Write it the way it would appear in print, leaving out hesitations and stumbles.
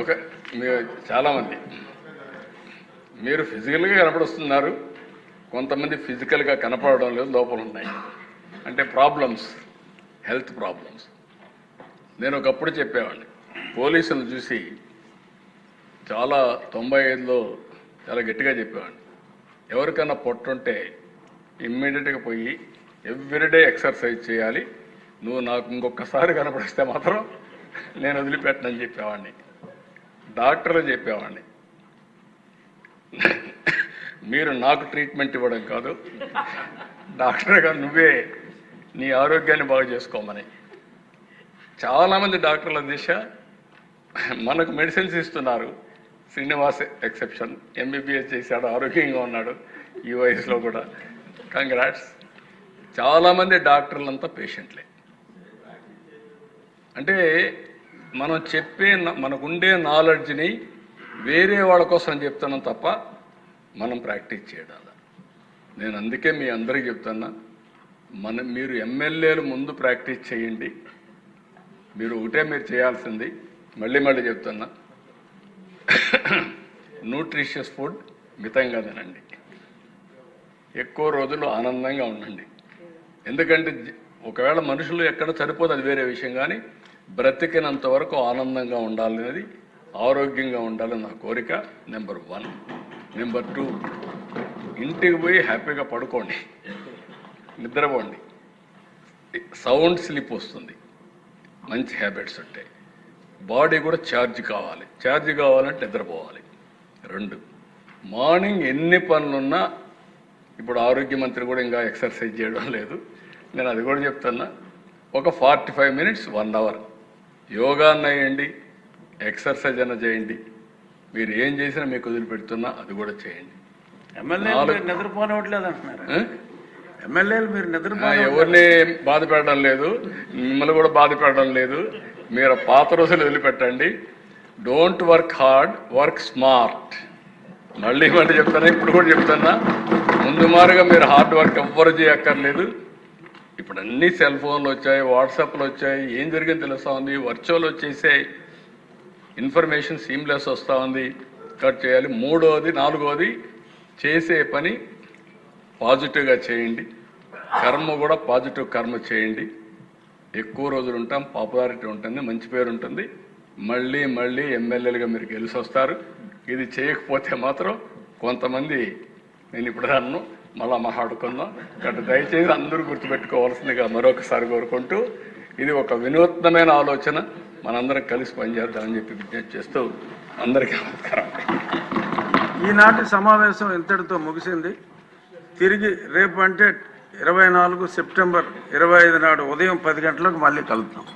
ఒక చాలామంది మీరు ఫిజికల్గా కనపడుస్తున్నారు, కొంతమంది ఫిజికల్గా కనపడడం లేదు, లోపల ఉన్నాయి. అంటే ప్రాబ్లమ్స్, హెల్త్ ప్రాబ్లమ్స్. నేను ఒకప్పుడు చెప్పేవాడిని, పోలీసులను చూసి చాలా 95లో చాలా గట్టిగా చెప్పేవాడిని, ఎవరికన్నా పొట్టుంటే ఇమ్మీడియట్గా పోయి ఎవ్రీడే ఎక్సర్సైజ్ చేయాలి, నువ్వు నాకు ఇంకొకసారి కనపడిస్తే మాత్రం నేను వదిలిపెట్టనని చెప్పేవాడిని. డాక్టర్లు చెప్పేవాడిని, మీరు నాకు ట్రీట్మెంట్ ఇవ్వడం కాదు, డాక్టర్గా నువ్వే నీ ఆరోగ్యాన్ని బాగు చేసుకోమని. చాలామంది డాక్టర్ల దిశ మనకు మెడిసిన్స్ ఇస్తున్నారు. శ్రీనివాస్ ఎక్సెప్షన్, ఎంబీబీఎస్ చేశాడు, ఆరోగ్యంగా ఉన్నాడు ఈ వయసులో కూడా. కంగ్రాట్స్. చాలామంది డాక్టర్లంతా పేషెంట్లే. అంటే మనం చెప్పే మనకుండే నాలెడ్జ్ని వేరే వాళ్ళ కోసం చెప్తున్నాం తప్ప మనం ప్రాక్టీస్ చేయడం. నేను అందుకే మీ అందరికీ చెప్తున్నా, మీరు ఎమ్మెల్యేలు ముందు ప్రాక్టీస్ చేయండి. మీరు ఒకటే మీరు చేయాల్సింది, మళ్ళీ చెప్తున్నా, న్యూట్రిషియస్ ఫుడ్ మితంగా తినండి, ఎక్కువ రోజులు ఆనందంగా ఉండండి. ఎందుకంటే ఒకవేళ మనుషులు ఎక్కడ సరిపోదు అది వేరే విషయం, కానీ బ్రతికినంత వరకు ఆనందంగా ఉండాలనేది, ఆరోగ్యంగా ఉండాలని నా కోరిక. నెంబర్ 1. నెంబర్ 2, ఇంటికి పోయి హ్యాపీగా పడుకోండి, నిద్రపోండి. సౌండ్ స్లీప్ వస్తుంది, మంచి హ్యాబిట్స్ ఉంటాయి. బాడీ కూడా ఛార్జ్ కావాలంటే నిద్రపోవాలి. 2, మార్నింగ్ ఎన్ని పనులున్నా, ఇప్పుడు ఆరోగ్య మంత్రి కూడా ఇంకా ఎక్సర్సైజ్ చేయడం లేదు, నేను అది కూడా చెప్తున్నా, ఒక 45 మినిట్స్ 1 అవర్ యోగా అన్న చేయండి, ఎక్సర్సైజ్ అన్న చేయండి. మీరు ఏం చేసినా మీకు వదిలిపెడుతున్నా అది కూడా చేయండి. నిద్రపోనివ్వట్లేదు అంటున్నారు ఎమ్మెల్యేలు. మీరు ఎవరిని బాధ పెట్టడం లేదు, మిమ్మల్ని కూడా బాధ పెట్టడం లేదు. మీరు పాత రోజులు వదిలిపెట్టండి. Don't work hard, work smart. మళ్ళీ చెప్తానా, ఇప్పుడు కూడా చెప్తున్నా, ముందు మారుగా మీరు హార్డ్ వర్క్ ఎవ్వరు చేయక్కర్లేదు. ఇప్పుడు అన్ని సెల్ ఫోన్లు వచ్చాయి, వాట్సాప్లు వచ్చాయి, ఏం జరిగింది తెలుస్తూ ఉంది, వర్చువల్ వచ్చేసాయి, ఇన్ఫర్మేషన్ సీమ్లెస్ వస్తూ ఉంది, కట్ చేయాలి. 3వది 4వది చేసే పని పాజిటివ్గా చేయండి, కర్మ కూడా పాజిటివ్ కర్మ చేయండి. ఎక్కువ రోజులు ఉంటాం, పాపులారిటీ ఉంటుంది, మంచి పేరు ఉంటుంది. మళ్ళీ ఎమ్మెల్యేలుగా మీరు గెలిచి వస్తారు. ఇది చేయకపోతే మాత్రం కొంతమంది, నేను ఇప్పుడు అన్ను మళ్ళా మాట్లాడుకుందాం. కాబట్టి దయచేసి అందరూ గుర్తుపెట్టుకోవాల్సిందిగా మరొకసారి కోరుకుంటూ, ఇది ఒక వినూత్నమైన ఆలోచన, మనందరం కలిసి పనిచేద్దామని చెప్పి విజ్ఞప్తి చేస్తూ అందరికీ నమస్కారం. ఈనాటి సమావేశం ఇంతటితో ముగిసింది. తిరిగి రేపు అంటే 24 సెప్టెంబర్ 25 నాడు ఉదయం 10 గంటలకు మళ్ళీ కలుద్దాం.